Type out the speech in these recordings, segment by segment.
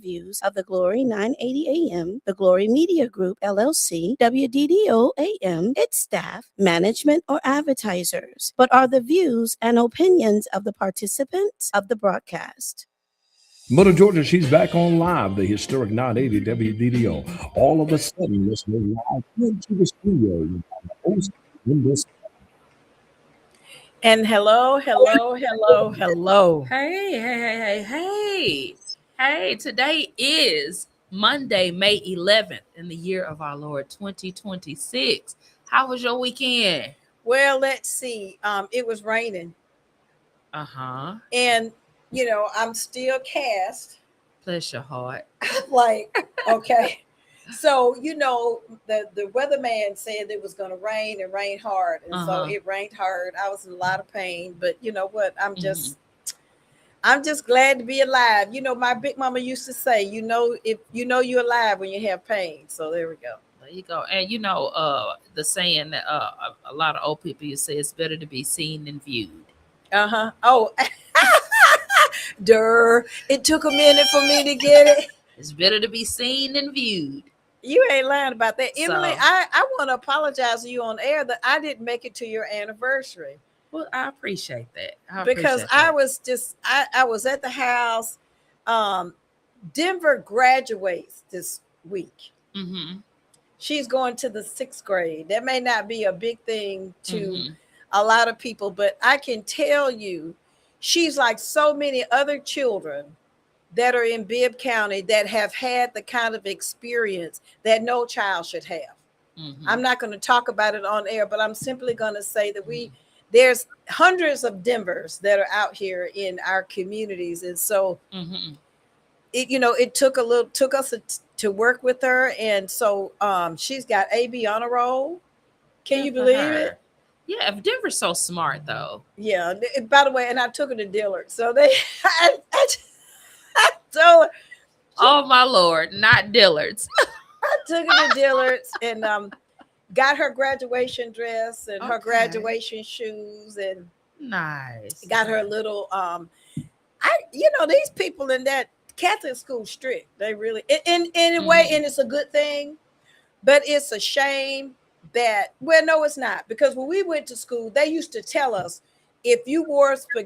views of the Glory 980 AM, the Glory Media Group, LLC, WDDO AM, its staff, management, or advertisers, but are the views and opinions of the participants of the broadcast. Mother Georgia, she's back on live, the historic 980 WDDO. All of a sudden, listening live into the studio with the host in this. And hello. Hey, today is Monday, May 11th in the year of our Lord 2026. How was your weekend? Well, let's see. It was raining. And, I'm still cast. Bless your heart. Like, okay. So, the weatherman said it was going to rain and rain hard. And so it rained hard. I was in a lot of pain. But you know what? I'm just glad to be alive. My big mama used to say, if you're alive when you have pain. So there we go. There you go. And the saying that a lot of old people used to say, it's better to be seen than viewed. Oh, it took a minute for me to get it. It's better to be seen than viewed. You ain't lying about that. Emily, I want to apologize to you on air that I didn't make it to your anniversary. Well, I appreciate that. I was at the house. Denver graduates this week. Mm-hmm. She's going to the 6th grade. That may not be a big thing to a lot of people, but I can tell you, she's like so many other children that are in Bibb County that have had the kind of experience that no child should have. Mm-hmm. I'm not going to talk about it on air, but I'm simply going to say that there's hundreds of Denvers that are out here in our communities. And so it took us to work with her. And so she's got AB honor roll. Can you believe it? Yeah, Denver's so smart though. Yeah. By the way, and I took her to Dillard. So I told her. Oh my Lord, not Dillard's. I took her to Dillard's and got her graduation dress and her graduation shoes and nice. Got her little these people in that Catholic school strict. They really in a way, and it's a good thing, but it's a shame that no, it's not, because when we went to school, they used to tell us if you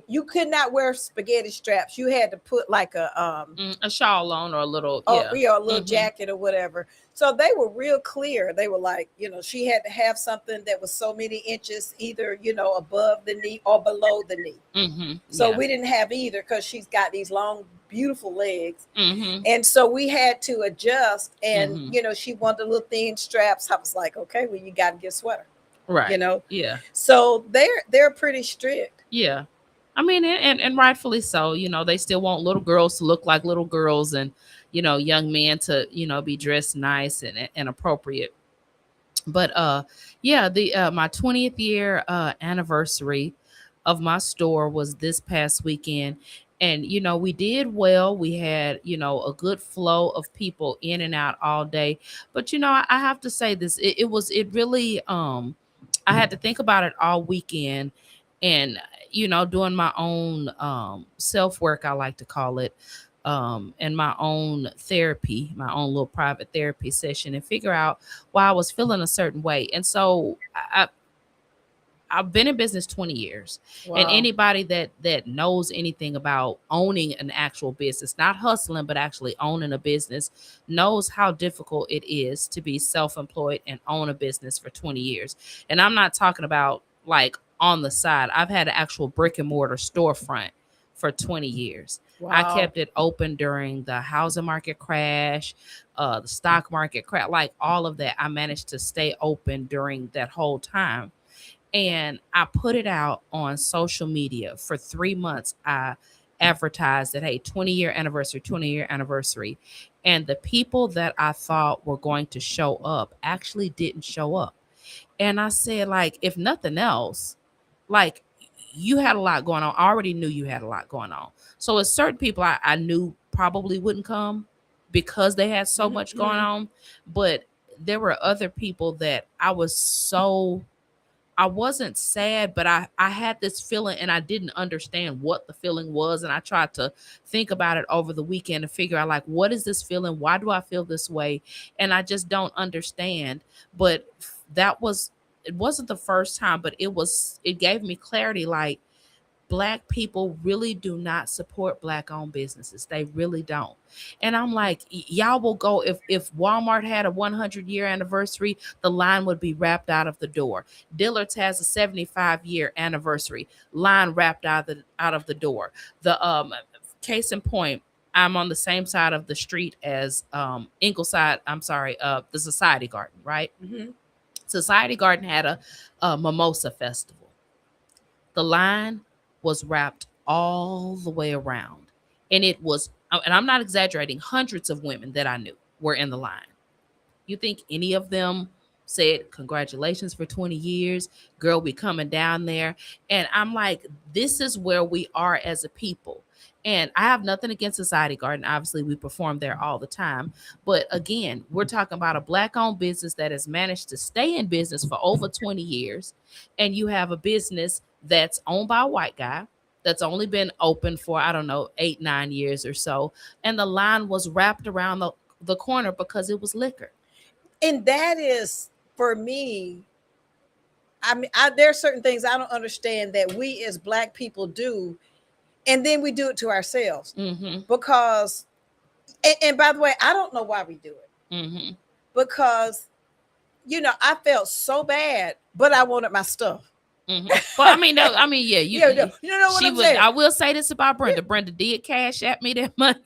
you could not wear spaghetti straps. You had to put like a shawl on or a little a little jacket or whatever. So they were real clear. They were like, she had to have something that was so many inches, either above the knee or below the knee. Mm-hmm. So we didn't have either because she's got these long, beautiful legs, mm-hmm. and so we had to adjust. And she wanted little thin straps. I was like, okay, well, you got to get a sweater. Right. Yeah. So they're pretty strict. Yeah. I mean, and rightfully so. They still want little girls to look like little girls, and young men to be dressed nice and appropriate. But my 20th year anniversary of my store was this past weekend. And, we did well. We had, a good flow of people in and out all day. But, I have to say this, it really, I had to think about it all weekend and, doing my own self-work, I like to call it, and my own therapy, my own little private therapy session, and figure out why I was feeling a certain way. And so I've been in business 20 years. Wow. And anybody that knows anything about owning an actual business, not hustling, but actually owning a business, knows how difficult it is to be self-employed and own a business for 20 years. And I'm not talking about like on the side. I've had an actual brick and mortar storefront for 20 years. Wow. I kept it open during the housing market crash, the stock market crash, like all of that. I managed to stay open during that whole time. And I put it out on social media for 3 months. I advertised that, hey, 20-year anniversary. And the people that I thought were going to show up actually didn't show up. And I said, like, if nothing else, like, you had a lot going on. I already knew you had a lot going on. So it's certain people I knew probably wouldn't come because they had so much going on. But there were other people that I was so I wasn't sad, but I had this feeling and I didn't understand what the feeling was. And I tried to think about it over the weekend to figure out, like, what is this feeling? Why do I feel this way? And I just don't understand. But it wasn't the first time, but it gave me clarity. Like, Black people really do not support Black owned businesses. They really don't. And I'm like, y'all will go, if Walmart had a 100-year anniversary, the line would be wrapped out of the door. Dillard's has a 75-year anniversary, line wrapped out of the door. The case in point, I'm on the same side of the street as Ingleside, the Society Garden, right? Mm-hmm. Society Garden had a mimosa festival. The line was wrapped all the way around. And it was, and I'm not exaggerating, hundreds of women that I knew were in the line. You think any of them said, congratulations for 20 years, girl, we coming down there? And I'm like, this is where we are as a people. And I have nothing against Society Garden. Obviously, we perform there all the time. But again, we're talking about a Black-owned business that has managed to stay in business for over 20 years. And you have a business that's owned by a white guy that's only been open for, I don't know, 8-9 years or so. And the line was wrapped around the corner because it was liquor. And that is, for me, I mean, there are certain things I don't understand that we as Black people do, and then we do it to ourselves. Mm-hmm. Because, and by the way, I don't know why we do it. Mm-hmm. Because, I felt so bad, but I wanted my stuff. Mm-hmm. Well, yeah, you know what I'm saying. I will say this about Brenda. Brenda did cash at me that money.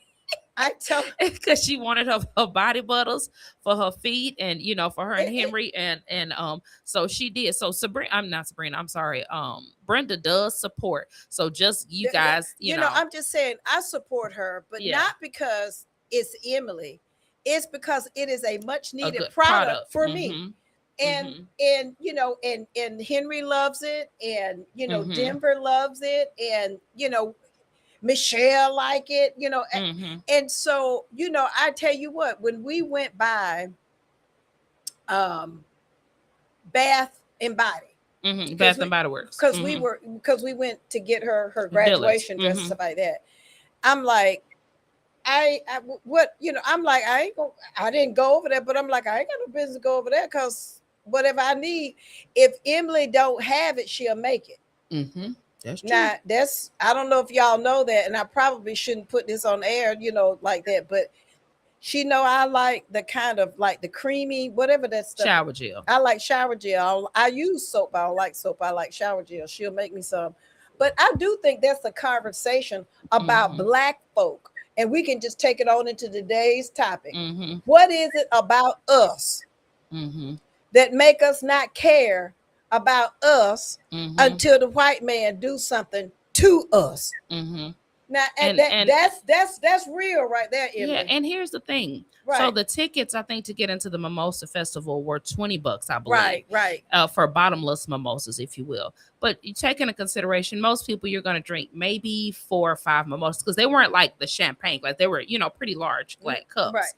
I tell because she wanted her body butters for her feet, and for her and Henry, and so she did. So Brenda does support. So just you guys, you know, I'm just saying I support her, but not because it's Emily. It's because it is a much needed product for me. And and Henry loves it, and Denver loves it, and Michelle like it, and so I tell you what, when we went by Bath and Body, Bath and Body Works, because we went to get her graduation dress and stuff like that, I'm like, I didn't go over there, but I'm like, I ain't got no business to go over there, because whatever I need, if Emily don't have it, she'll make it. That's true. Now, I don't know if y'all know that, and I probably shouldn't put this on air, like that, but she know I like the kind of like the creamy, whatever that stuff. Shower gel. I like shower gel. I use soap. I don't like soap. I like shower gel. She'll make me some. But I do think that's a conversation about Black folk, and we can just take it on into today's topic. What is it about us that make us not care about us until the white man do something to us? Now, and that's real right there, Emily. Yeah, and here's the thing. Right. So the tickets, I think, to get into the Mimosa Festival were $20, I believe. Right. For bottomless mimosas, if you will. But you take into consideration, most people, you're going to drink maybe 4 or 5 mimosas, because they weren't like the champagne, like they were, pretty large black cups. Right.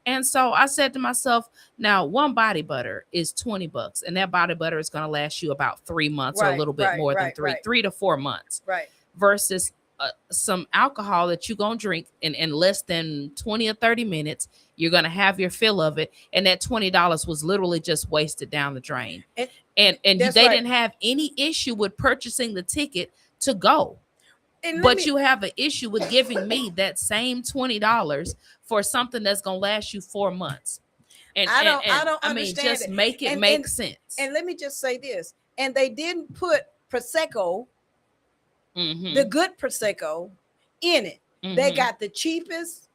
And so I said to myself, now one body butter is $20, and that body butter is going to last you about 3 months, or a little bit more than 3 to 4 months. Right. Versus some alcohol that you're going to drink in less than 20 or 30 minutes. You're going to have your fill of it. And that $20 was literally just wasted down the drain. And they didn't have any issue with purchasing the ticket to go. But you have an issue with giving me that same $20 for something that's going to last you 4 months. And I don't understand. Just make it make sense. And let me just say this. And they didn't put Prosecco, the good Prosecco, in it. They got the cheapest.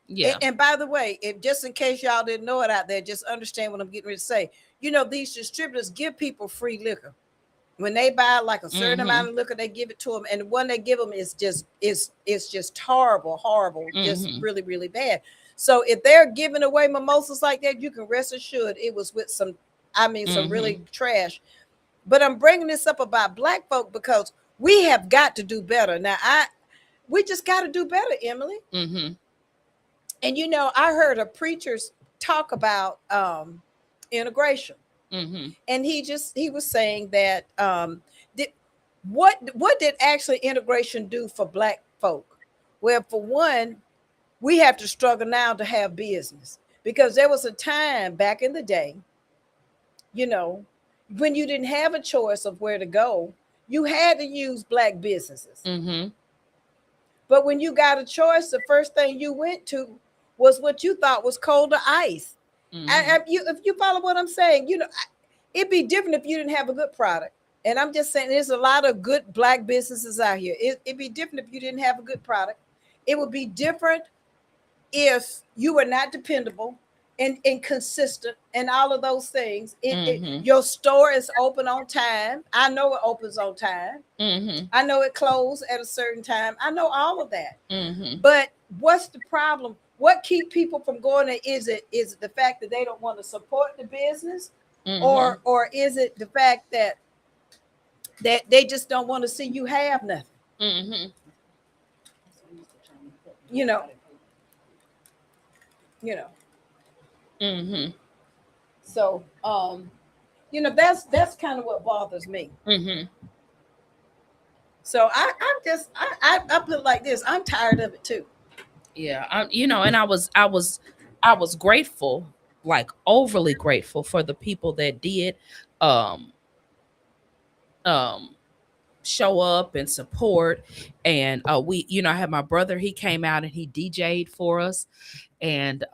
Yeah. And by the way, if just in case y'all didn't know it out there, just understand what I'm getting ready to say. These distributors give people free liquor. When they buy like a certain amount of liquor, they give it to them, and the one they give them is just horrible, just really, really bad. So if they're giving away mimosas like that, you can rest assured it was with some really trash. But I'm bringing this up about Black folk because we have got to do better. Now, we just got to do better, Emily. And I heard a preacher talk about integration. And he was saying that did, what did actually integration do for Black folk? Well, for one, we have to struggle now to have business, because there was a time back in the day, you know, when you didn't have a choice of where to go, you had to use Black businesses. But when you got a choice, the first thing you went to was what you thought was cold or ice. If you follow what I'm saying, it'd be different if you didn't have a good product. And I'm just saying, there's a lot of good Black businesses out here. It'd be different if you didn't have a good product. It would be different if you were not dependable and consistent and all of those things. Your store is open on time. I know it opens on time. I know it closed at a certain time. I know all of that. But what's the problem? What keep people from going there? Is it the fact that they don't want to support the business, or is it the fact that they just don't want to see you have nothing? So that's kind of what bothers me. So I put it like this: I'm tired of it too. Yeah, and I was grateful, like overly grateful, for the people that did um show up and support. And I had my brother, he came out and he DJ'd for us, and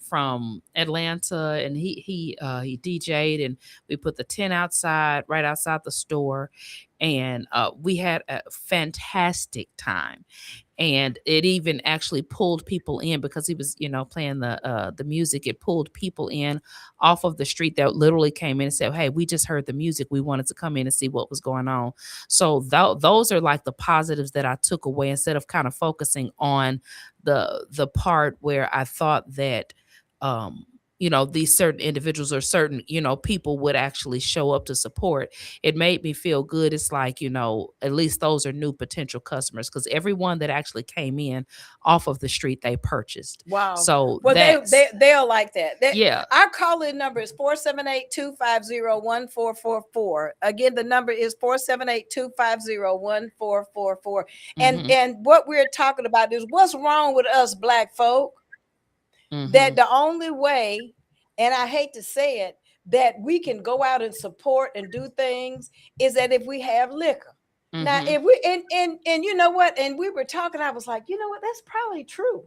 from Atlanta, and he DJ'd, and we put the tent right outside the store, and we had a fantastic time. And it even actually pulled people in, because he was, playing the music. It pulled people in off of the street that literally came in and said, "Hey, we just heard the music. We wanted to come in and see what was going on." So those are like the positives that I took away, instead of kind of focusing on the part where I thought that these certain individuals or certain people would actually show up to support. It made me feel good. It's like, at least those are new potential customers, because everyone that actually came in off of the street, they purchased. Wow. So they'll like that. Yeah. Our call-in number is 478-250-1444. Again, the number is 478-250-1444. And what we're talking about is what's wrong with us Black folk. That the only way, and I hate to say it, that we can go out and support and do things is that if we have liquor. Now, if we and you know what, and we were talking, I was like, you know what, that's probably true.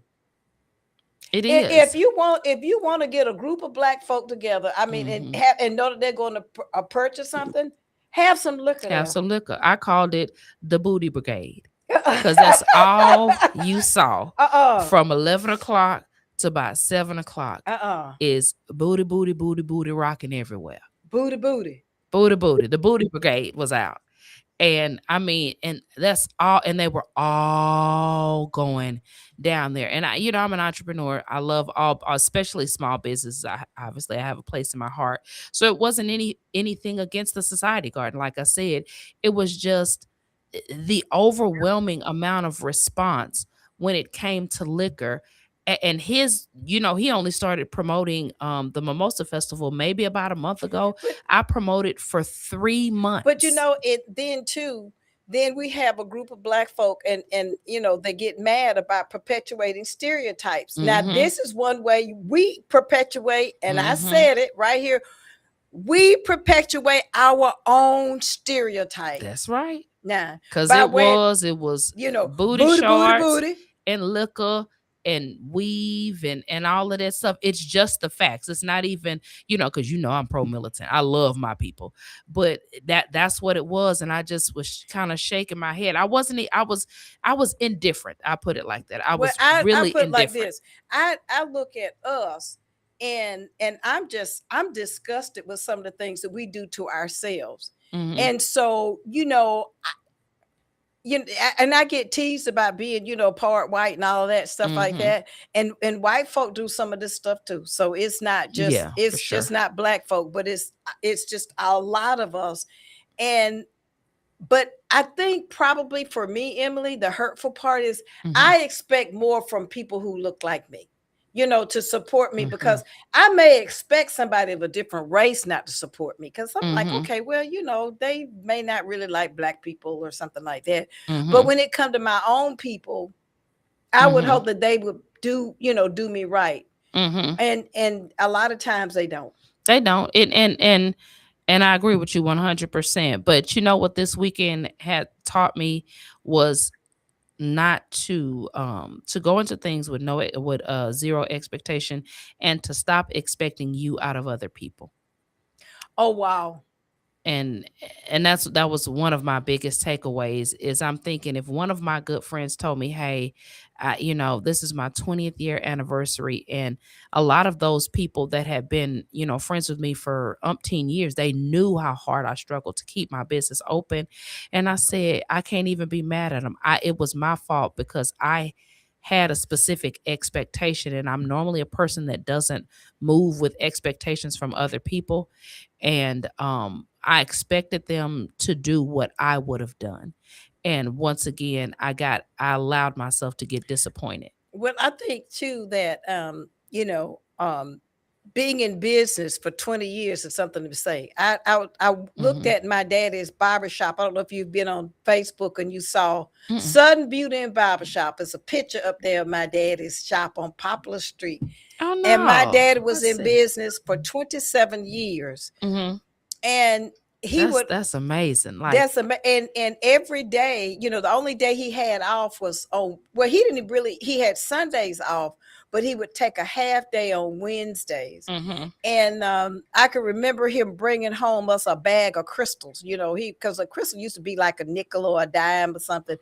It is. If you want to get a group of Black folk together, I mean, and know that they're going to purchase something, have some liquor. Have some liquor. I called it the Booty Brigade, because that's all you saw from 11 o'clock to about 7 o'clock is booty, booty, booty, booty rocking everywhere. Booty, booty. Booty, booty. The Booty Brigade was out. And I mean, and that's all, and they were all going down there. And I'm an entrepreneur. I love all, especially small businesses. Obviously I have a place in my heart. So it wasn't anything against the Society Garden. Like I said, it was just the overwhelming amount of response when it came to liquor. And his, he only started promoting the Mimosa Festival maybe about a month ago. I promoted for 3 months. But then we have a group of Black folk and they get mad about perpetuating stereotypes. Now, this is one way we perpetuate, and I said it right here, we perpetuate our own stereotype. That's right. Now, because it was booty shorts, booty, and liquor and weave and all of that stuff. It's just the facts. It's not even, because I'm pro-militant. I love my people. But that's what it was. And I just was kind of shaking my head. I was indifferent. I put it like that. I put indifferent. Like this. I look at us and I'm disgusted with some of the things that we do to ourselves. And so, and I get teased about being, part white and all of that stuff like that. And white folk do some of this stuff too. So it's not just, just not Black folk, but it's just a lot of us. But I think probably for me, Emily, the hurtful part is I expect more from people who look like me. to support me, Mhm. because I may expect somebody of a different race not to support me, because I'm like, Mhm. okay, well, they may not really like black people or something like that. But Mhm. when it come to my own people, I would Mhm. hope that they would do me right. Mhm. And a lot of times they don't. They don't. And I agree with you 100%. But you know what this weekend had taught me was not to go into things with zero expectation, and to stop expecting you out of other people. Oh, wow. and that was one of my biggest takeaways. Is I'm thinking, if one of my good friends told me, hey, this is my 20th year anniversary, and a lot of those people that have been friends with me for umpteen years, they knew how hard I struggled to keep my business open. And I said, I can't even be mad at them. It was my fault, because I had a specific expectation, and I'm normally a person that doesn't move with expectations from other people. And I expected them to do what I would have done. And once again, I allowed myself to get disappointed. Well, I think too that being in business for 20 years is something to say. I looked Mhm. at my daddy's barbershop. I don't know if you've been on Facebook and you saw Mm-mm. Sutton Beauty and Barbershop. It's a picture up there of my daddy's shop on Poplar Street. Oh And my no. dad was Let's in see. business for 27 years. Mhm. And he would That's amazing. Like, that's and every day, the only day he had off was on, well, he had Sundays off, but he would take a half day on Wednesdays. mhm. And I can remember him bringing home us a bag of crystals. Because a crystal used to be like a nickel or a dime or something,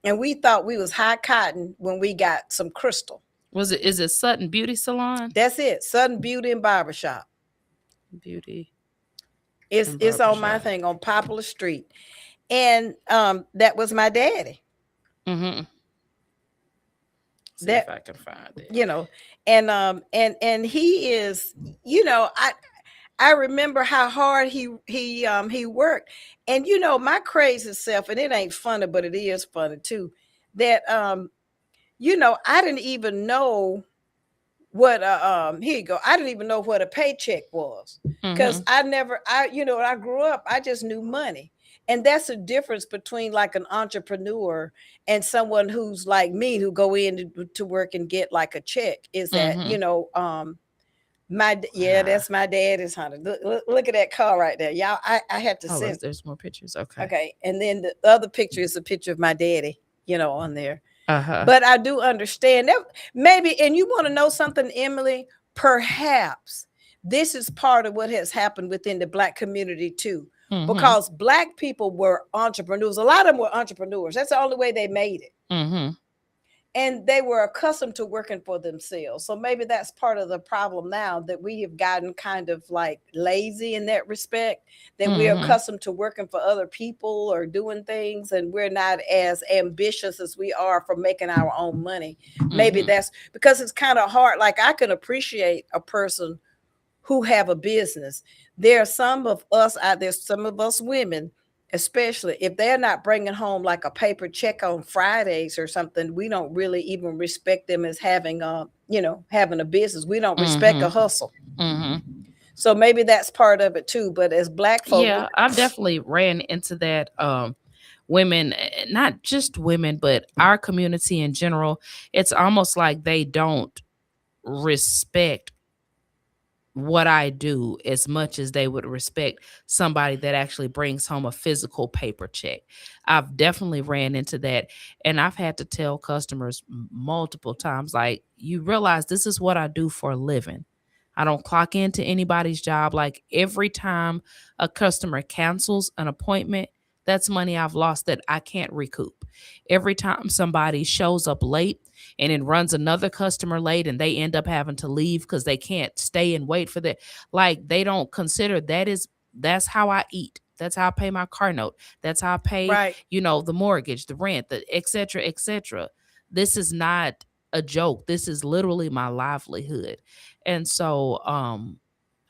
and we thought we was high cotton when we got some crystal. Is it Sutton Beauty Salon? That's it, Sudden Beauty and Barbershop. Beauty and It's on my barbershop. thing on Poplar Street, and that was my daddy. Mhm. See if That I can find it. and he is, I remember how hard he worked. And my crazy self, and it ain't funny, but it is funny too, that I didn't even know what here you go, I didn't even know what a paycheck was, because Mhm. when I grew up, I just knew money. And that's the difference between like an entrepreneur and someone who's like me, who go in to work and get like a check, is that Mhm. yeah, Ah. that's my daddy's honey. Look at that car right there, y'all. I had to Oh, send. there's more pictures. Okay. Okay, and then the other picture is a picture of my daddy, on there. Uh-huh. But I do understand that maybe, and you want to know something, Emily? Perhaps this is part of what has happened within the Black community too, Mhm. because Black people were entrepreneurs. A lot of them were entrepreneurs. That's the only way they made it. Mhm. And they were accustomed to working for themselves. So maybe that's part of the problem now, that we have gotten kind of like lazy in that respect, that we're Mhm. accustomed to working for other people or doing things, and we're not as ambitious as we are for making our own money. Maybe Mhm. that's because it's kind of hard. Like, I can appreciate a person who have a business. There are some of us out there, some of us women, especially if they're not bringing home like a paper check on Fridays or something, we don't really even respect them as having having a business. We don't respect a Mhm. hustle. Mhm. So maybe that's part of it too. But as Black folk, Yeah, I've definitely ran into that. Women, not just women, but our community in general, it's almost like they don't respect what I do as much as they would respect somebody that actually brings home a physical paper check. I've definitely ran into that. And I've had to tell customers multiple times, like, you realize this is what I do for a living. I don't clock into anybody's job. Like, every time a customer cancels an appointment, that's money I've lost that I can't recoup. Every time somebody shows up late and it runs another customer late and they end up having to leave because they can't stay and wait for that, like, they don't consider that's how I eat. That's how I pay my car note. That's how I pay, right? the mortgage, the rent, the et cetera, et cetera. This is not a joke. This is literally my livelihood. And so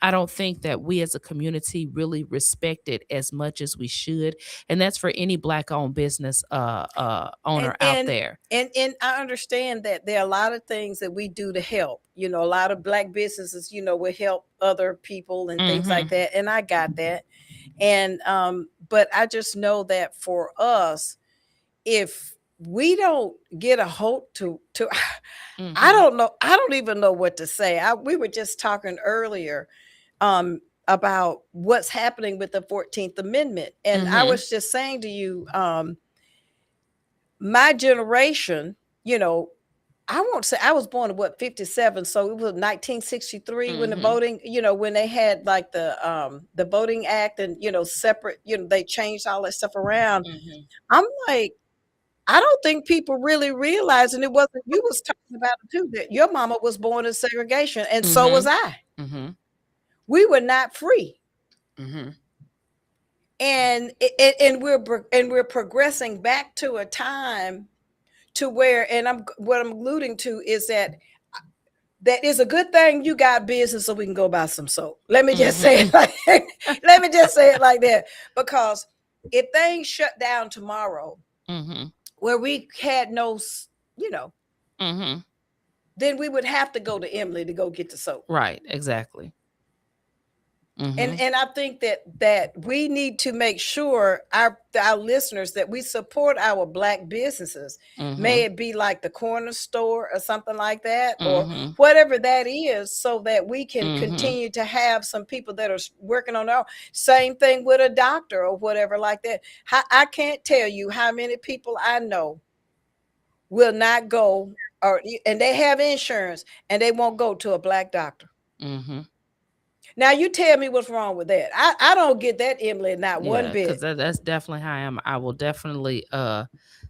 I don't think that we as a community really respect it as much as we should. And that's for any Black owned business owner and out and there. and I understand that there are a lot of things that we do to help. A lot of Black businesses, will help other people and things like Mm-hmm. that. And I got that. And but I just know that for us, if we don't get a hold to I Mm-hmm. don't know, I don't even know what to say. We were just talking earlier about what's happening with the 14th Amendment. And I Mm-hmm. was just saying to you, my generation, I won't say I was born in 57, so it was 1963 when the Mm-hmm. voting, when they had like the Voting Act and separate, they changed all that stuff around. Mm-hmm. I'm like, I don't think people really realize, and it wasn't, you was talking about it too, that your mama was born in segregation, and so was I. Mm-hmm. We were not free. Mm-hmm. And we're progressing back to a time to where, and what I'm alluding to is that is a good thing you got business so we can go buy some soap. Let me just say it like let me just say it like that. Because if things shut down tomorrow, Mm-hmm. where we had no, Mm-hmm. then we would have to go to Emily to go get the soap. Right, exactly. Mm-hmm. And I think that we need to make sure our listeners that we support our Black businesses. Mm-hmm. May it be like the corner store or something like that, or Mm-hmm. whatever that is, so that we can Mm-hmm. continue to have some people that are working on their own. Same thing with a doctor or whatever like that. I can't tell you how many people I know will not go, and they have insurance and they won't go to a Black doctor. Mm-hmm. Now you tell me what's wrong with that. I don't get that, Emily, not one bit. Because that's definitely how I am. I will definitely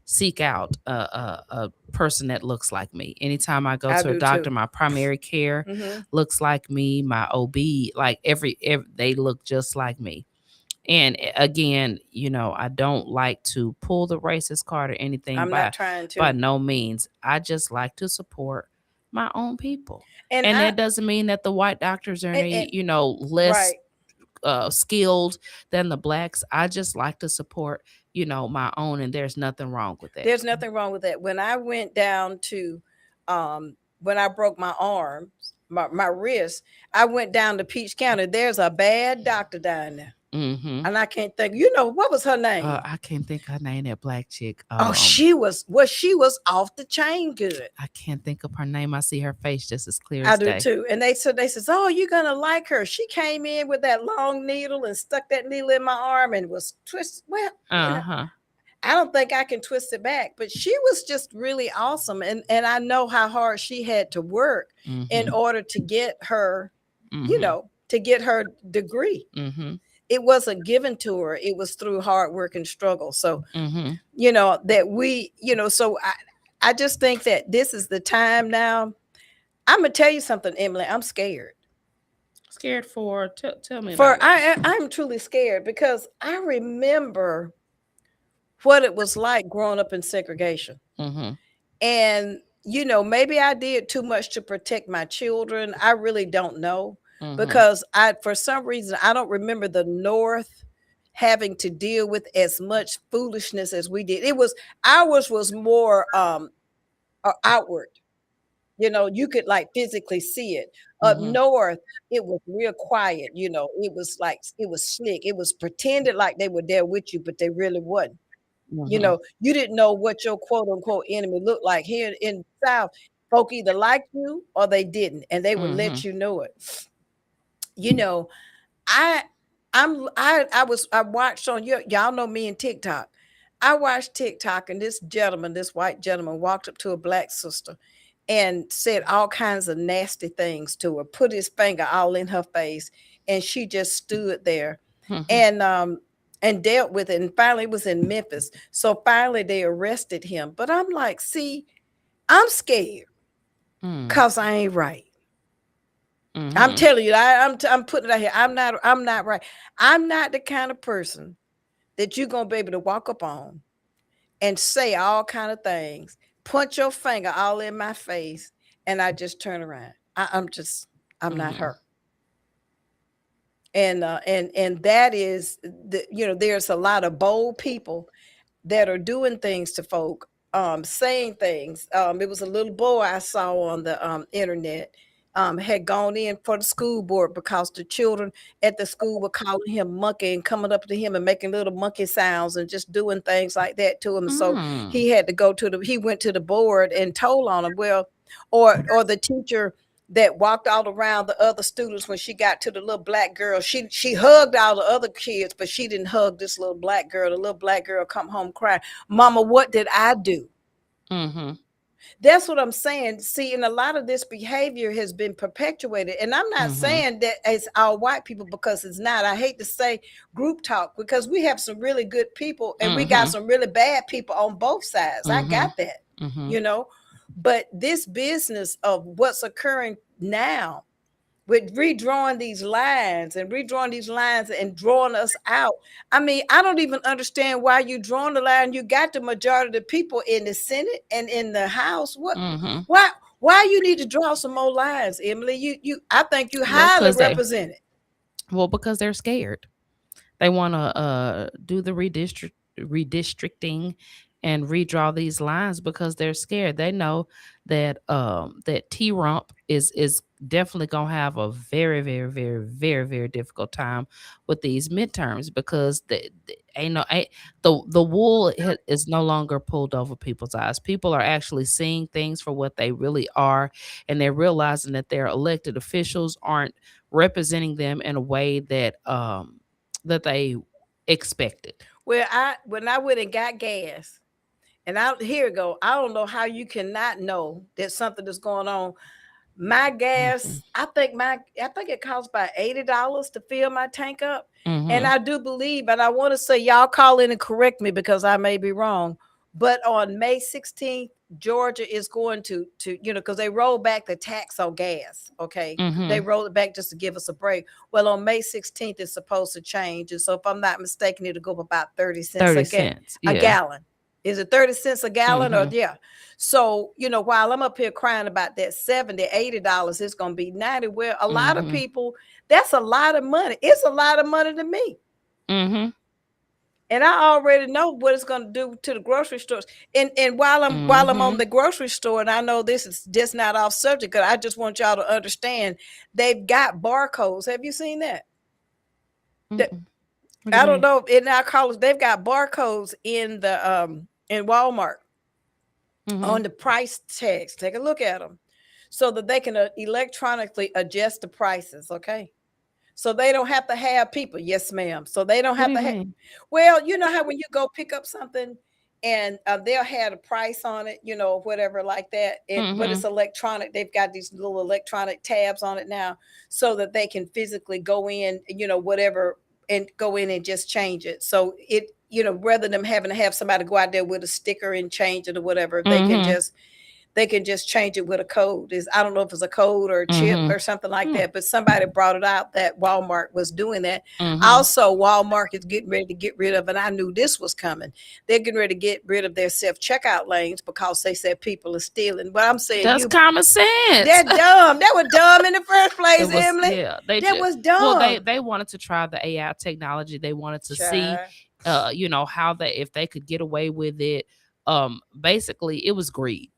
seek out a person that looks like me. Anytime I go I to a do doctor, too. my primary care Mhm. looks like me. My OB, like every they look just like me. And again, I don't like to pull the racist card or anything I'm not trying by to. no means. I just like to support my own people. And And I that doesn't mean that the white doctors are any, and less right. skilled than the Blacks. I just like to support, my own, and there's nothing wrong with that. There's nothing wrong with that. When I went down to when I broke my arms, my wrist, I went down to Peach County. There's a bad doctor down there. Mm-hmm. And I can't think, what was her name? I can't think her name, that Black chick. She was off the chain good. I can't think of her name. I see her face just as clear I as do day. too. And they says, oh, you're gonna like her. She came in with that long needle and stuck that needle in my arm and was twisted. Well, Uh-huh. I don't think I can twist it back, but she was just really awesome. And I know how hard she had to work in order to get her, to get her degree. Mm-hmm. It wasn't given to her. It was through hard work and struggle. So, that we, so I just think that this is the time now. I'm going to tell you something, Emily. I'm scared. Scared for? Tell me about it. I'm truly scared because I remember what it was like growing up in segregation. Mm-hmm. And, maybe I did too much to protect my children. I really don't know. Because for some reason, I don't remember the North having to deal with as much foolishness as we did. Ours was more outward. You could like physically see it. Up north, it was real quiet. It was like, it was slick. It was pretended like they were there with you, but they really wasn't. You didn't know what your quote unquote enemy looked like. Here in the South, folk either liked you or they didn't, and they would let you know it. I watched on y'all know me and TikTok. I watched TikTok, and this white gentleman walked up to a Black sister and said all kinds of nasty things to her, put his finger all in her face, and she just stood there and dealt with it. And finally it was in Memphis. So finally they arrested him. But I'm like, see, I'm scared because I ain't right. I'm telling you, I'm putting it out here. I'm not right. I'm not the kind of person that you're gonna be able to walk up on and say all kind of things, point your finger all in my face, and I just turn around. I'm not her. And that is there's a lot of bold people that are doing things to folk, saying things. It was a little boy I saw on the internet, had gone in for the school board because the children at the school were calling him monkey and coming up to him and making little monkey sounds and just doing things like that to him. And so he had to he went to the board and told on him. Well, or the teacher that walked all around the other students when she got to the little black girl. She hugged all the other kids, but she didn't hug this little black girl. The little black girl come home crying, "Mama, what did I do?" That's what I'm saying. See, and a lot of this behavior has been perpetuated. And I'm not saying that it's all white people, because it's not. I hate to say group talk, because we have some really good people and we got some really bad people on both sides. I got that, But this business of what's occurring now with redrawing these lines and drawing us out. I mean, I don't even understand why you drawing the line. You got the majority of the people in the Senate and in the House. Why you need to draw some more lines, Emily? I think you highly represented. Well, because they're scared. They want to do the redistricting and redraw these lines because they're scared. They know that that T-Rump is definitely gonna have a very, very, very, very, very difficult time with these midterms, because the wool is no longer pulled over people's eyes. People are actually seeing things for what they really are, and they're realizing that their elected officials aren't representing them in a way that that they expected. Well, when I went and got gas, and here we go. I don't know how you cannot know that something is going on. My gas, I think it costs about $80 to fill my tank up. And I do believe, and I want to say, y'all call in and correct me because I may be wrong, but on May 16th, Georgia is going to because they rolled back the tax on gas. Okay. They rolled it back just to give us a break. Well, on May 16th, it's supposed to change. And so if I'm not mistaken, it'll go up about 30 cents a gallon. Is it 30 cents a gallon or yeah? So, while I'm up here crying about that $70, $80, it's going to be 90. Well, a lot of people, that's a lot of money. It's a lot of money to me. And I already know what it's going to do to the grocery stores. And while I'm on the grocery store, and I know this is just not off subject, because I just want y'all to understand, they've got barcodes. Have you seen that? I don't know. In our college, they've got barcodes in the in Walmart on the price tags. Take a look at them so that they can electronically adjust the prices. Okay. So they don't have to have people. Yes, ma'am. So they don't have to have. Well, you know how when you go pick up something and they'll have a price on it, whatever like that. But it's electronic. They've got these little electronic tabs on it now so that they can physically go in, whatever, and go in and just change it. So it, rather than having to have somebody go out there with a sticker and change it or whatever, they can just change it with a code. I don't know if it's a code or a chip or something like that, but somebody brought it out that Walmart was doing that. Also, Walmart is getting ready to get rid of, and I knew this was coming. They're getting ready to get rid of their self-checkout lanes because they said people are stealing. But I'm saying that's common sense. They're dumb. They were dumb in the first place, Emily. Yeah, that was dumb. Well, they wanted to try the AI technology. They wanted to see, how if they could get away with it. Basically, it was greed.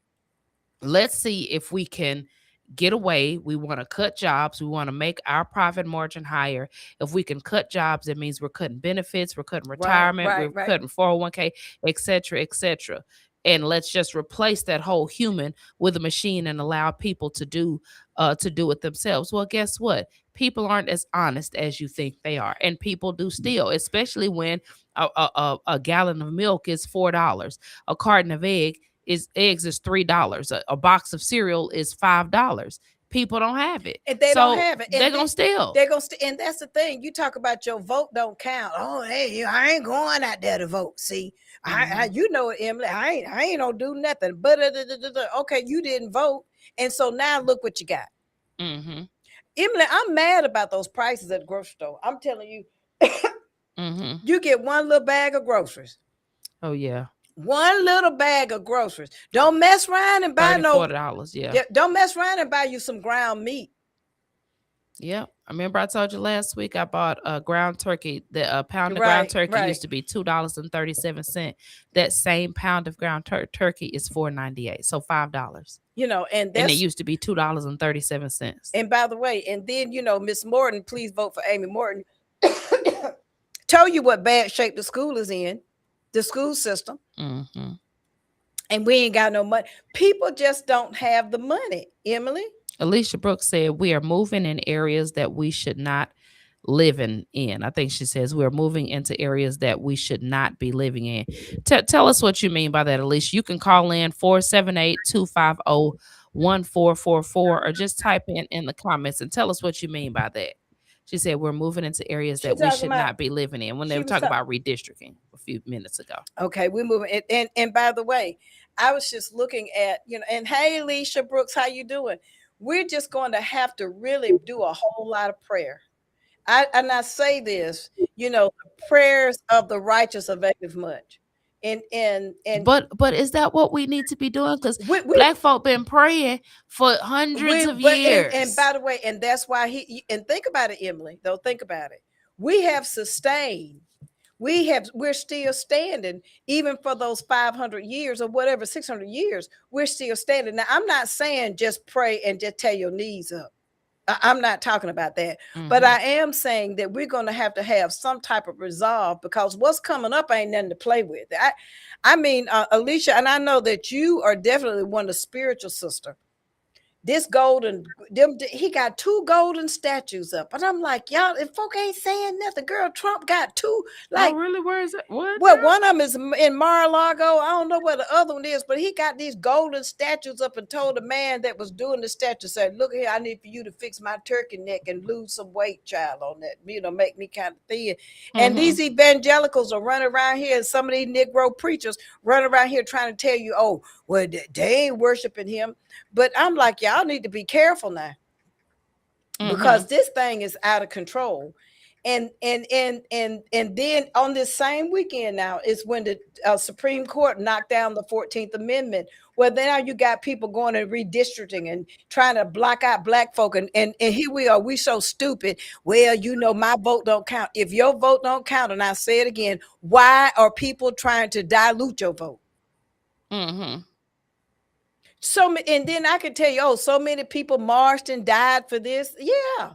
Let's see if we can get away. We want to cut jobs. We want to make our profit margin higher. If we can cut jobs, that means we're cutting benefits, we're cutting retirement, we're cutting 401k, et cetera, et cetera. And let's just replace that whole human with a machine and allow people to do it themselves. Well, guess what? People aren't as honest as you think they are. And people do steal, especially when a gallon of milk is $4. A carton of eggs is $3. A box of cereal is $5. People don't have it. And they don't have it. They're going to steal. They're going to steal. And that's the thing. You talk about your vote don't count. Oh, hey, I ain't going out there to vote. See, you know it, Emily. I ain't gonna do nothing. But okay, you didn't vote. And so now look what you got. Emily, I'm mad about those prices at the grocery store. I'm telling you, you get one little bag of groceries. Oh, yeah. One little bag of groceries. Don't mess around and buy $40, yeah. Don't mess around and buy you some ground meat. Yep. I remember I told you last week I bought a ground turkey. A pound of ground Right, turkey right. used to be $2.37. That same pound of ground turkey is $4.98, so $5. And And it that's used to be $2.37. and by the way, and then Miss Morton, please vote for Amy Morton. Tell you what bad shape the school is in, the school system, Mm-hmm. and we ain't got no money. People just don't have the money, Emily. Alicia Brooks said, we are moving in areas that we should not living in. I think she says we're moving into areas that we should not be living in. Tell us what you mean by that, Alicia. You can call in 478-250-1444 or just type in the comments and tell us what you mean by that. She said we're moving into areas She that we talking should about not be living in when they she were was talking talking. about redistricting a few minutes ago. Okay, we're moving. And by the way, I was just looking at, and hey, Alicia Brooks, how you doing? We're just going to have to really do a whole lot of prayer. I say this, the prayers of the righteous availeth much. And But is that what we need to be doing? Because we Black folk been praying for hundreds of but and years. by the way, and that's why and think about it, Emily, though, think about it. We have sustained. We're still standing, even for those 500 years or whatever, 600 years, we're still standing. Now, I'm not saying just pray and just tear your knees up. I'm not talking about that, but I am saying that we're going to have some type of resolve, because what's coming up ain't nothing to play with. I mean, Alicia, and I know that you are definitely one of the spiritual sister. This golden, he got 2 golden statues up, and I'm like, y'all, if folk ain't saying nothing, girl, Trump got 2. Like, oh, really? Where is it? What? well, one of them is in Mar-a-Lago. I don't know where the other one is, but he got these golden statues up and told the man that was doing the statue, said, look here, I need for you to fix my turkey neck and lose some weight, child, on that, make me kind of thin. And these evangelicals are running around here, and some of these Negro preachers running around here trying to tell you, oh, well, they ain't worshiping him. But I'm like, y'all need to be careful now, because this thing is out of control. And then on this same weekend now is when the Supreme Court knocked down the 14th Amendment, where now you got people going and redistricting and trying to block out Black folk. And here we are, we so stupid. Well, my vote don't count. If your vote don't count, and I say it again, why are people trying to dilute your vote? So, and then I could tell you, oh, so many people marched and died for this. Yeah.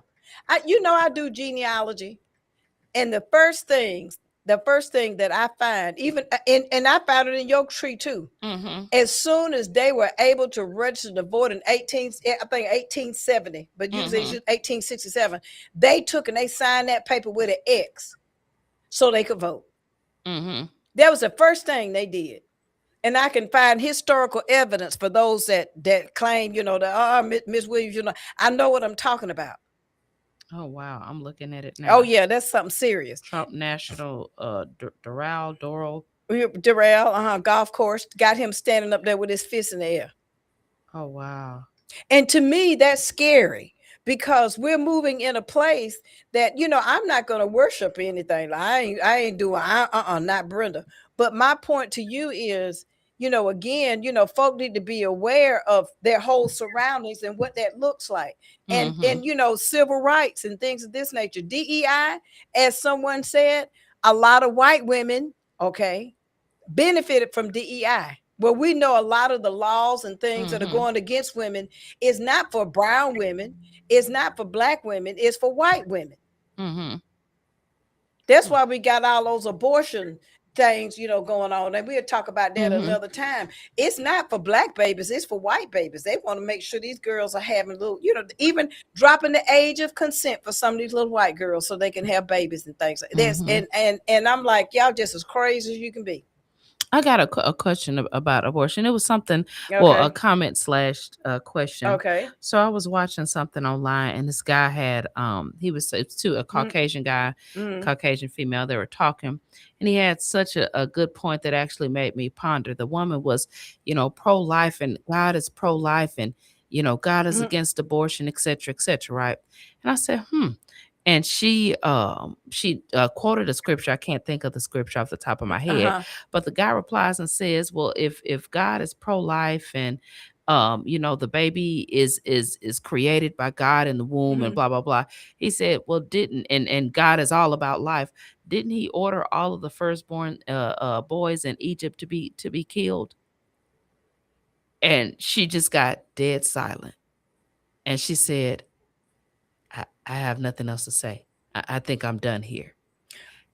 I do genealogy. And the first thing that I find, even, and I found it in your tree too. As soon as they were able to register to vote in 1870, but usually it's 1867, they took and they signed that paper with an X so they could vote. That was the first thing they did. And I can find historical evidence for those that claim, that, Miss Williams, I know what I'm talking about. Oh, wow. I'm looking at it now. Oh, yeah, that's something serious. Trump National Doral golf course, got him standing up there with his fist in the air. Oh, wow. And to me, that's scary, because we're moving in a place that, I'm not going to worship anything. I ain't doing, not Brenda. But my point to you is, again, folk need to be aware of their whole surroundings and what that looks like. And, civil rights and things of this nature. DEI, as someone said, a lot of white women, benefited from DEI. Well, we know a lot of the laws and things that are going against women is not for brown women. It's not for Black women. It's for white women. That's why we got all those abortion things, going on. And we'll talk about that another time. It's not for Black babies. It's for white babies. They want to make sure these girls are having little, even dropping the age of consent for some of these little white girls so they can have babies and things like that. And I'm like, y'all just as crazy as you can be. I got a question about abortion. It was something, well, a comment / question. Okay. So I was watching something online, and this guy had, he was to a Caucasian guy, Caucasian female. They were talking, and he had such a good point that actually made me ponder. The woman was, pro-life, and God is pro-life, and God is against abortion, et cetera, right? And I said, And she quoted a scripture. I can't think of the scripture off the top of my head, but the guy replies and says, well, if God is pro-life and The baby is created by God in the womb and blah blah blah. He said, well, didn't and God is all about life. Didn't he order all of the firstborn boys in Egypt to be killed? And she just got dead silent. And she said, I have nothing else to say. I think I'm done here.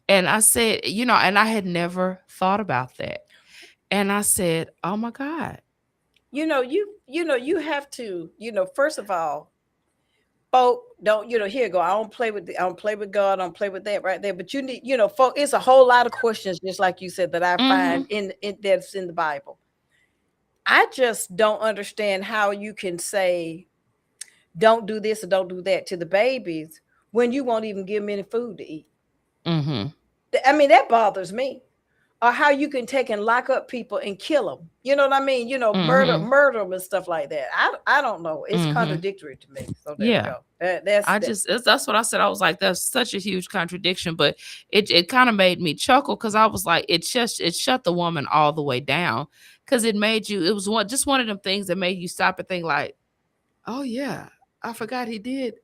And I said, and I had never thought about that. And I said, oh my God. You have to, first of all, folk don't, here go. I don't play with God, I don't play with that right there. But you need, folk, it's a whole lot of questions, just like you said, that I find in that's in the Bible. I just don't understand how you can say, don't do this or don't do that to the babies when you won't even give them any food to eat. I mean, that bothers me. Or how you can take and lock up people and kill them. You know what I mean? Murder them and stuff like that. I don't know. It's contradictory to me. So there you go. That's what I said. I was like, that's such a huge contradiction, but it kind of made me chuckle because I was like, it shut the woman all the way down because it was one of them things that made you stop and think like, oh yeah, I forgot he did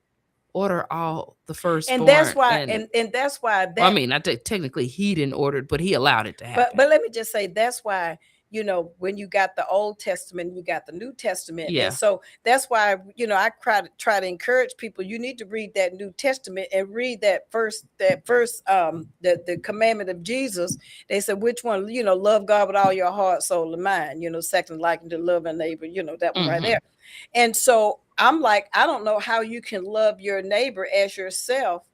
order all the first, and that's why and that's why that, I mean, technically he didn't order it, but he allowed it to happen. But let me just say, that's why, when you got the Old Testament, you got the New Testament. Yeah. And so that's why, I try to encourage people, you need to read that New Testament and read that first the commandment of Jesus. They said, which one, love God with all your heart, soul, and mind, second, liking to love a neighbor, that one right there. And so I'm like, I don't know how you can love your neighbor as yourself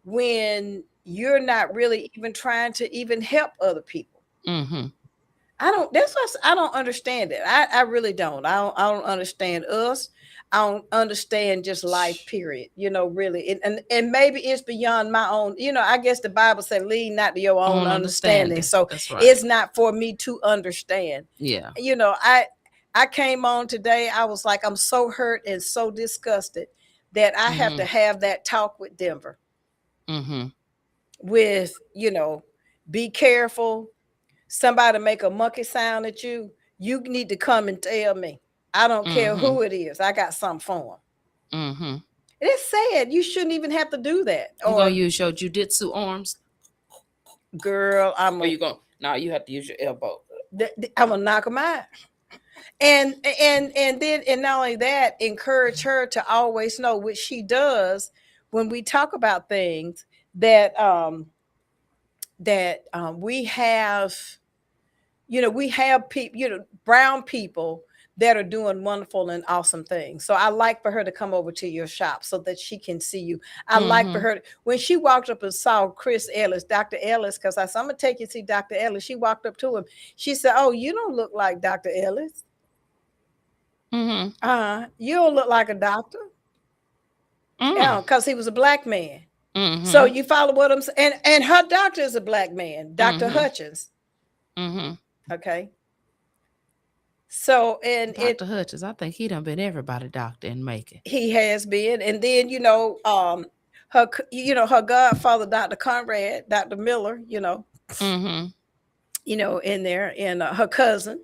when you're not really even trying to even help other people. That's why I don't understand it. I really don't. I don't understand us. I don't understand just life, period. Really. And maybe it's beyond my own, I guess the Bible said, lean not to your own understanding. So it's not for me to understand. Yeah. I came on today. I was like, I'm so hurt and so disgusted that I have to have that talk with Denver. With, be careful. Somebody make a monkey sound at you. You need to come and tell me. I don't care who it is. I got something for them. It's sad. You shouldn't even have to do that. You're going to use your jujitsu arms? Girl, No, you have to use your elbow. I'm going to knock them out. And not only that, encourage her to always know, which she does when we talk about things, that we have, we have people, brown people that are doing wonderful and awesome things. So I like for her to come over to your shop so that she can see you. I like for her, when she walked up and saw Chris Ellis, Dr. Ellis, because I said, I'm going to take you to see Dr. Ellis. She walked up to him. She said, oh, you don't look like Dr. Ellis. You don't look like a doctor. Yeah, because he was a black man. So you follow what I'm saying? And her doctor is a black man, Dr. Hutchins. Okay. So, and Dr. Hutchins, I think he done been everybody doctor in Macon. He has been. And then, her godfather, Dr. Conrad, Dr. Miller, in there, and her cousin.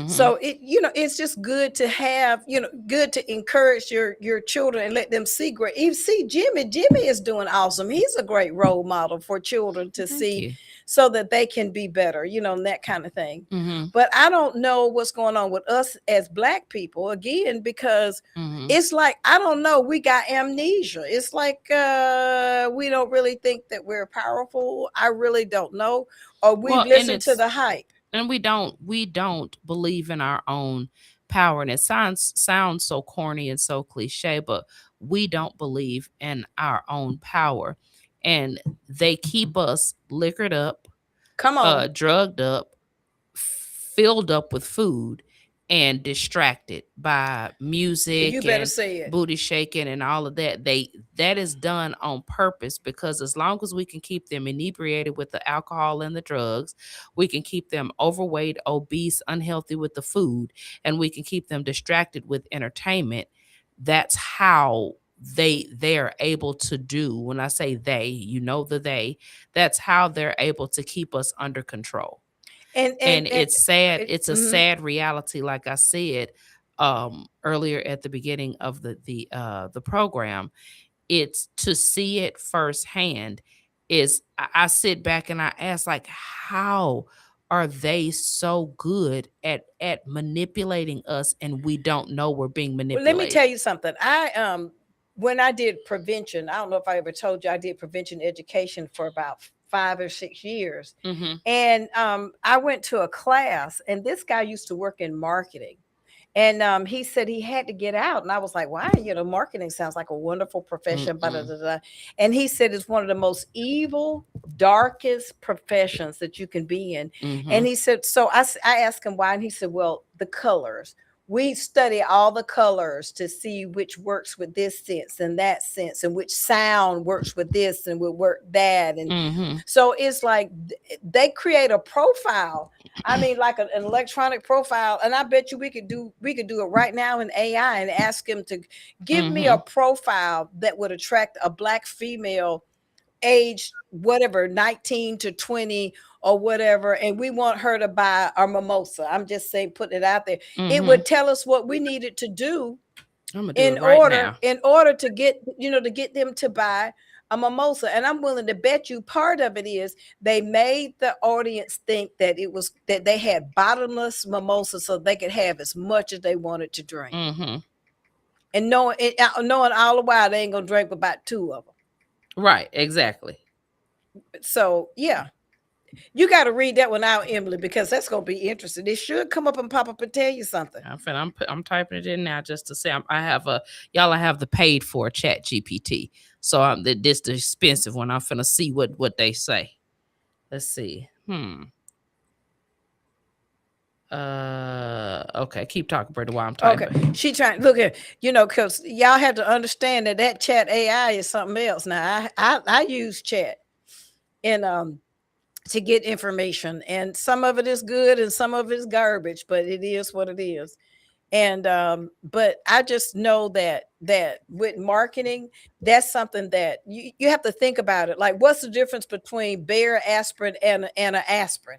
So it's just good to have, good to encourage your children and let them see great. You see Jimmy is doing awesome. He's a great role model for children to see so that they can be better, and that kind of thing. But I don't know what's going on with us as Black people, again, because it's like, I don't know, we got amnesia. It's like we don't really think that we're powerful. I really don't know. Or we listen to the hype. And we don't believe in our own power. And it sounds so corny and so cliche, but we don't believe in our own power. And they keep us liquored up, drugged up, filled up with food, and distracted by music, you better say it, booty shaking and all of that. That is done on purpose, because as long as we can keep them inebriated with the alcohol and the drugs, we can keep them overweight, obese, unhealthy with the food, and we can keep them distracted with entertainment. That's how they're able to do. When I say they, that's how they're able to keep us under control. And it's sad. It's a sad reality, like I said, earlier at the beginning of the program, it's to see it firsthand. Is I sit back and I ask, like, how are they so good at manipulating us and we don't know we're being Well, manipulated? let me tell you something. When I did prevention, I don't know if I ever told you, I did prevention education for about 5 or 6 years. Mm-hmm. And I went to a class, and this guy used to work in marketing. And he said he had to get out. And I was like, why? Marketing sounds like a wonderful profession. And he said it's one of the most evil, darkest professions that you can be in. Mm-hmm. And he said, so I asked him why. And he said, well, the colors. We study all the colors to see which works with this sense and that sense, and which sound works with this and will work that. And Mm-hmm. so it's like they create a profile. I mean, like an electronic profile. And I bet you we could do it right now in AI and ask him to give me a profile that would attract a Black female age, whatever, 19 to 20 or whatever, and we want her to buy our mimosa. I'm just saying, putting it out there. It would tell us what we needed to do in order to get them to buy a mimosa. And I'm willing to bet you part of it is they made the audience think that they had bottomless mimosa so they could have as much as they wanted to drink. And knowing all the while they ain't gonna drink about 2 of them. Right, exactly. So yeah, you got to read that one out, Emily, because that's gonna be interesting. It should come up and pop up and tell you something. I'm typing it in now just to say I have the paid for Chat GPT, so this the expensive one. I'm finna see what they say. Let's see. Okay, keep talking, Brenda, while I'm typing. Okay, she trying. Look at because y'all have to understand that Chat AI is something else. Now I use Chat and to get information, and some of it is good and some of it is garbage, but it is what it is. And but I just know that with marketing, that's something that you have to think about it. Like, what's the difference between Bayer aspirin and an aspirin?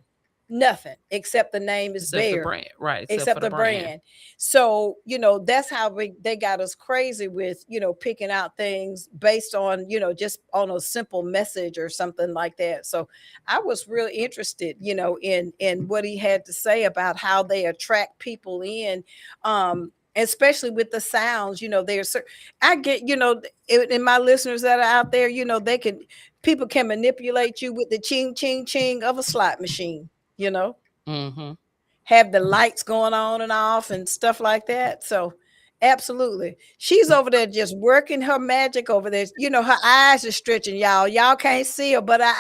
Nothing, except the name is Except Bayer. the brand, right? Except the brand. So that's how they got us crazy with picking out things based on just on a simple message or something like that. So I was really interested in what he had to say about how they attract people in, especially with the sounds. I get in my listeners that are out there, people can manipulate you with the ching ching ching of a slot machine. Have the lights going on and off and stuff like that. So absolutely, she's over there just working her magic over there. Her eyes are stretching, y'all can't see her, but her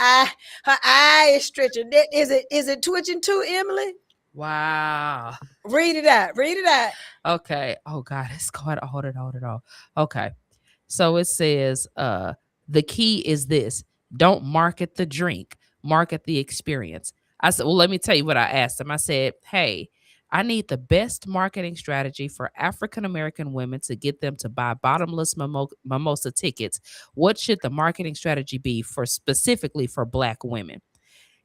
eye is stretching. Is it twitching too, Emily? Wow. Read it out. Okay. Oh God, it's going. Hold it. Okay. So it says, the key is this: don't market the drink, market the experience. I said, well, let me tell you what I asked him. I said, hey, I need the best marketing strategy for African American women to get them to buy bottomless mimosa tickets. What should the marketing strategy be specifically for Black women?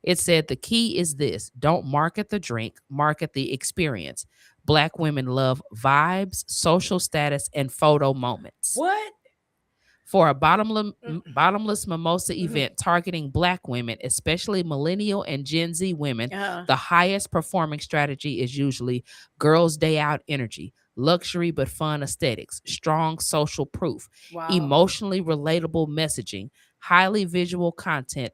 It said the key is this: don't market the drink, market the experience. Black women love vibes, social status, and photo moments. What? For a bottomless mimosa event targeting Black women, especially millennial and Gen Z women, the highest performing strategy is usually girls' day out energy, luxury but fun aesthetics, strong social proof, emotionally relatable messaging, highly visual content,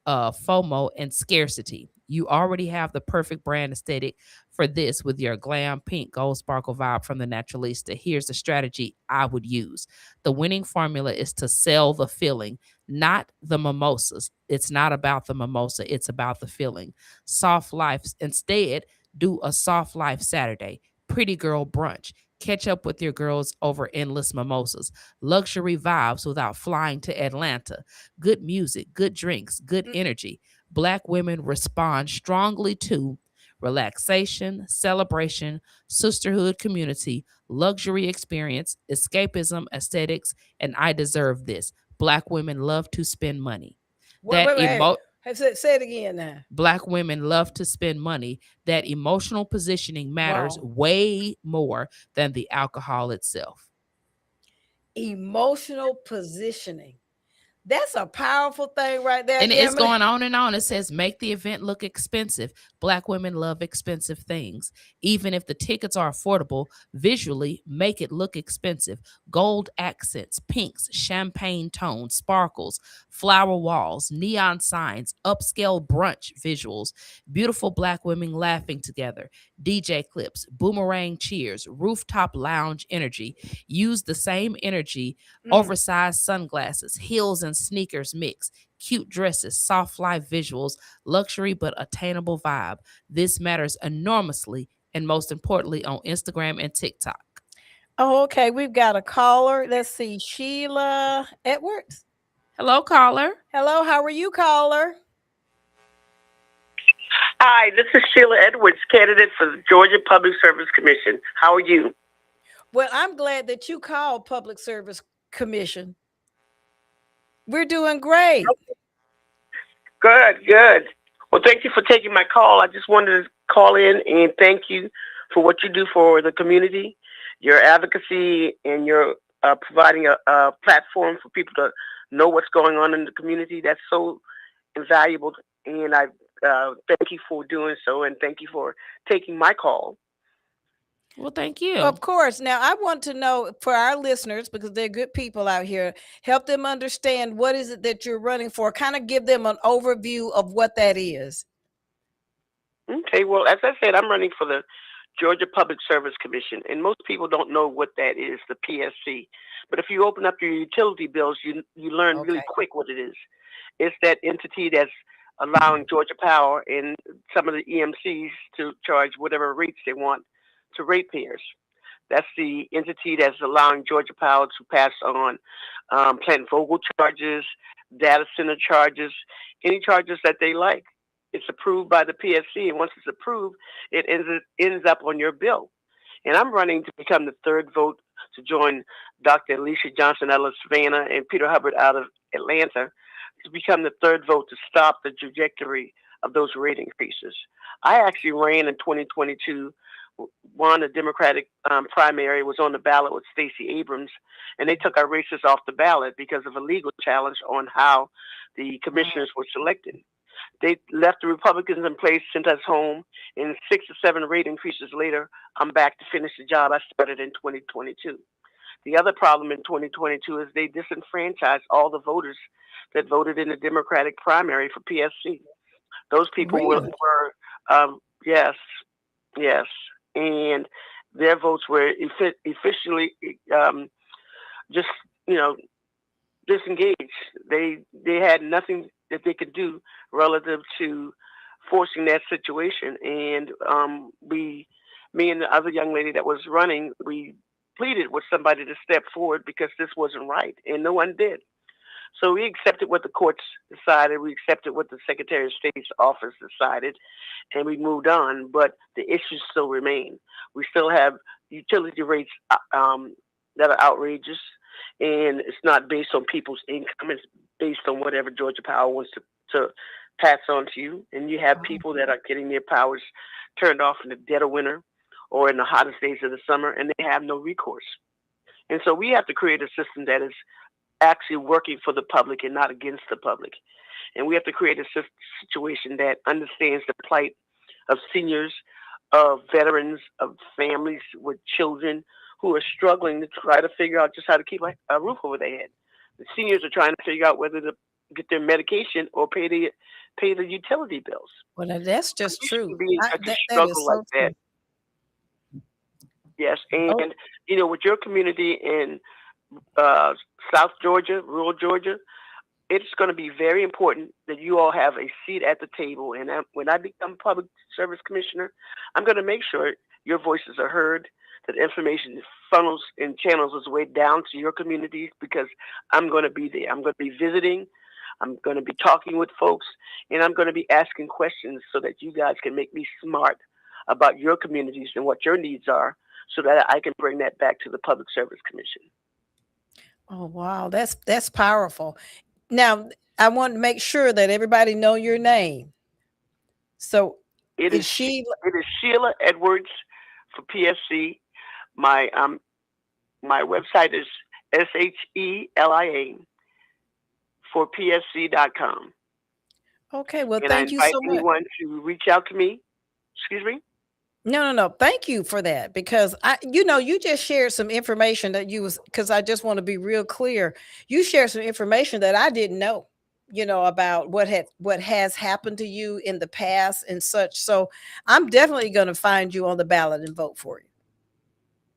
FOMO, and scarcity. You already have the perfect brand aesthetic for this with your glam pink gold sparkle vibe from the Naturalista. Here's the strategy I would use. The winning formula is to sell the feeling, not the mimosas. It's not about the mimosa. It's about the feeling. Soft life. Instead, do a soft life Saturday. Pretty girl brunch. Catch up with your girls over endless mimosas. Luxury vibes without flying to Atlanta. Good music, good drinks, good energy. Black women respond strongly to relaxation, celebration, sisterhood, community, luxury experience, escapism, aesthetics, and I deserve this. Black women love to spend money. Wait. Say it again now. Black women love to spend money. That emotional positioning matters Wow. way more than the alcohol itself. Emotional positioning. That's a powerful thing right there. And it's Emily. going on and on. It says, make the event look expensive. Black women love expensive things. Even if the tickets are affordable, visually make it look expensive. Gold accents, pinks, champagne tones, sparkles, flower walls, neon signs, upscale brunch visuals, beautiful Black women laughing together, DJ clips, boomerang cheers, rooftop lounge energy. Use the same energy, oversized sunglasses, heels and sneakers mix, cute dresses, soft life visuals, luxury but attainable vibe. This matters enormously, and most importantly, on Instagram and TikTok. Oh, okay. We've got a caller. Let's see. Sheila Edwards. Hello, caller. Hello. How are you, caller? Hi, this is Sheila Edwards, candidate for the Georgia Public Service Commission. How are you? Well, I'm glad that you called Public Service Commission. We're doing great. Good, good. Well, thank you for taking my call. I just wanted to call in and thank you for what you do for the community, your advocacy, and your providing a platform for people to know what's going on in the community. That's so invaluable, and I thank you for doing so, and thank you for taking my call. Well, thank you. Of course. Now, I want to know for our listeners, because they're good people out here, help them understand what is it that you're running for. Kind of give them an overview of what that is. Okay. Well, as I said, I'm running for the Georgia Public Service Commission, and most people don't know what that is, the PSC. But if you open up your utility bills, you learn really quick what it is. It's that entity that's allowing Georgia Power and some of the EMCs to charge whatever rates they want to ratepayers. That's the entity that's allowing Georgia Power to pass on plant Vogel charges, data center charges, any charges that they like. It's approved by the PSC, and once it's approved, it ends up on your bill. And I'm running to become the third vote to join Dr. Alicia Johnson out of Savannah and Peter Hubbard out of Atlanta to become the third vote to stop the trajectory of those rate increases. I actually ran in 2022, won a Democratic primary, was on the ballot with Stacey Abrams, and they took our races off the ballot because of a legal challenge on how the commissioners were selected. They left the Republicans in place, sent us home, and 6 or 7 rate increases later, I'm back to finish the job I started in 2022. The other problem in 2022 is they disenfranchised all the voters that voted in the Democratic primary for PSC. Those people were yes, and their votes were officially just disengaged. They had nothing that they could do relative to forcing that situation, and me and the other young lady that was running, we pleaded with somebody to step forward because this wasn't right, and no one did. So we accepted what the courts decided. We accepted what the Secretary of State's office decided, and we moved on. But the issues still remain. We still have utility rates that are outrageous, and it's not based on people's income. It's based on whatever Georgia Power wants to pass on to you. And you have people that are getting their powers turned off in the dead of winter or in the hottest days of the summer, and they have no recourse. And so we have to create a system that is actually working for the public and not against the public. And we have to create a situation that understands the plight of seniors, of veterans, of families with children who are struggling to try to figure out just how to keep a roof over their head. The seniors are trying to figure out whether to get their medication or pay the utility bills. Well, that's just true. That is so true. Yes, and with your community in South Georgia, rural Georgia, it's going to be very important that you all have a seat at the table. And when I become public service commissioner, I'm going to make sure your voices are heard, that information funnels and channels its way down to your communities, because I'm going to be there. I'm going to be visiting. I'm going to be talking with folks, and I'm going to be asking questions so that you guys can make me smart about your communities and what your needs are, so that I can bring that back to the Public Service Commission. Oh, wow. That's powerful. Now, I want to make sure that everybody know your name. So It is is she? it is Sheila Edwards for PSC. My my website is SHELIA for PSC.com. Okay. Well, And I thank you invite so much. anyone to reach out to me. Excuse me. No. Thank you for that, because you just shared some information that because I just want to be real clear. You shared some information that I didn't know, about what has happened to you in the past and such. So I'm definitely going to find you on the ballot and vote for you.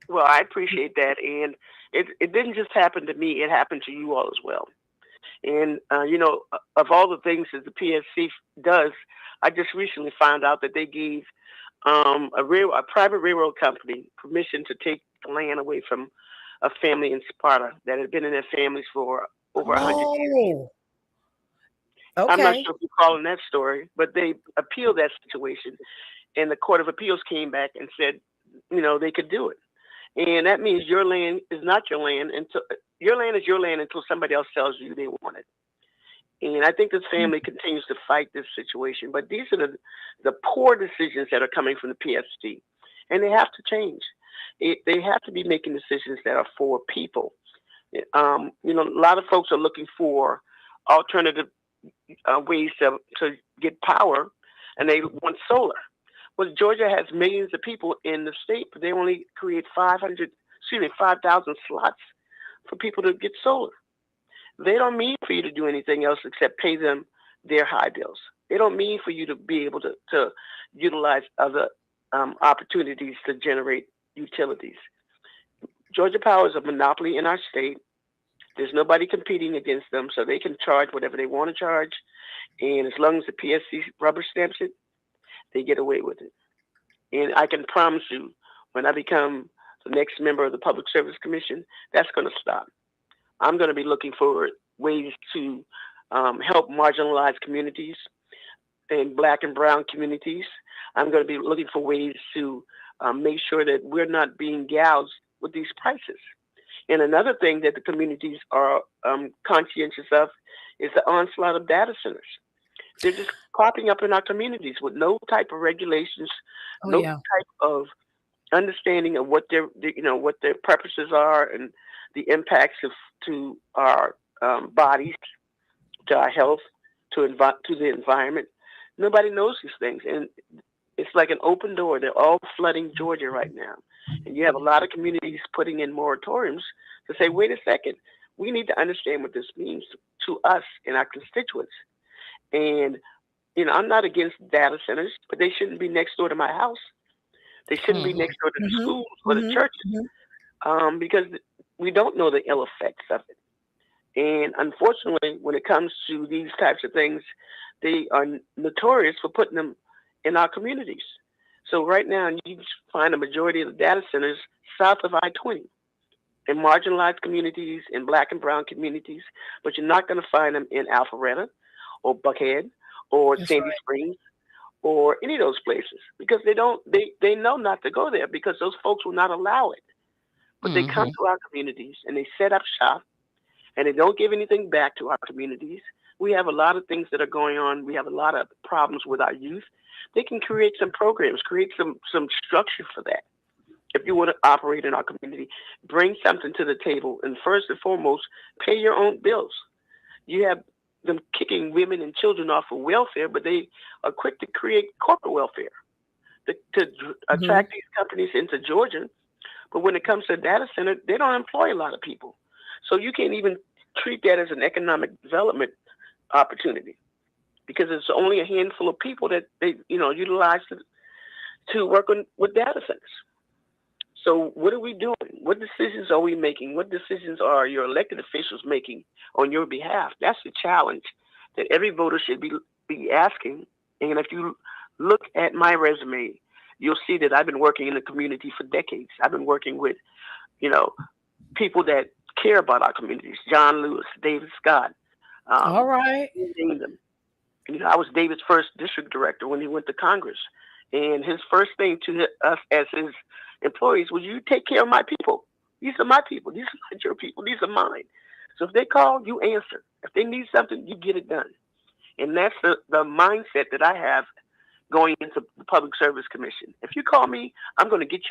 Well, I appreciate that. And it didn't just happen to me, it happened to you all as well. And, of all the things that the PSC does, I just recently found out that they gave a private railroad company permission to take the land away from a family in Sparta that had been in their families for over 100 years. Oh, I'm not okay. sure if you're following that story, but they appealed that situation, and the Court of Appeals came back and said, they could do it. And that means your land is not your land until your land is your land until somebody else tells you they want it. And I think this family continues to fight this situation. But these are the poor decisions that are coming from the PSC, and they have to change. They have to be making decisions that are for people. A lot of folks are looking for alternative ways to get power, and they want solar. Well, Georgia has millions of people in the state, but they only create 5,000 slots for people to get solar. They don't mean for you to do anything else except pay them their high bills. They don't mean for you to be able to utilize other opportunities to generate utilities. Georgia Power is a monopoly in our state. There's nobody competing against them, so they can charge whatever they want to charge. And as long as the PSC rubber stamps it, they get away with it. And I can promise you, when I become the next member of the Public Service Commission, that's going to stop. I'm going to be looking for ways to help marginalized communities and Black and brown communities. I'm going to be looking for ways to make sure that we're not being gouged with these prices. And another thing that the communities are conscientious of is the onslaught of data centers. They're just popping up in our communities with no type of regulations, type of understanding of what their purposes are and the impacts to our bodies, to our health, to the environment. Nobody knows these things, and it's like an open door. They're all flooding Georgia right now, and you have a lot of communities putting in moratoriums to say, wait a second, we need to understand what this means to us and our constituents. And I'm not against data centers, but they shouldn't be next door to my house. They shouldn't be next door to the schools or the churches, because we don't know the ill effects of it. And unfortunately, when it comes to these types of things, they are notorious for putting them in our communities. So right now, you find a majority of the data centers south of I-20 in marginalized communities, in Black and brown communities, but you're not going to find them in Alpharetta or Buckhead or Sandy Springs or any of those places, because they know not to go there because those folks will not allow it. But they come to our communities and they set up shop, and they don't give anything back to our communities. We have a lot of things that are going on. We have a lot of problems with our youth. They can create some programs, create some structure for that. If you want to operate in our community, bring something to the table, and first and foremost, pay your own bills. You have them kicking women and children off of welfare, but they are quick to create corporate welfare to attract these companies into Georgia. But when it comes to a data center, they don't employ a lot of people. So you can't even treat that as an economic development opportunity, because it's only a handful of people that they utilize to work with data centers. So what are we doing? What decisions are we making? What decisions are your elected officials making on your behalf? That's the challenge that every voter should be asking. And if you look at my resume, you'll see that I've been working in the community for decades. I've been working with, people that care about our communities. John Lewis, David Scott. All right. I was David's first district director when he went to Congress. And his first thing to us as his employees was, you take care of my people. These are my people. These are not your people. These are mine. So if they call, you answer. If they need something, you get it done. And that's the mindset that I have going into the Public Service Commission. If you call me, I'm going to get you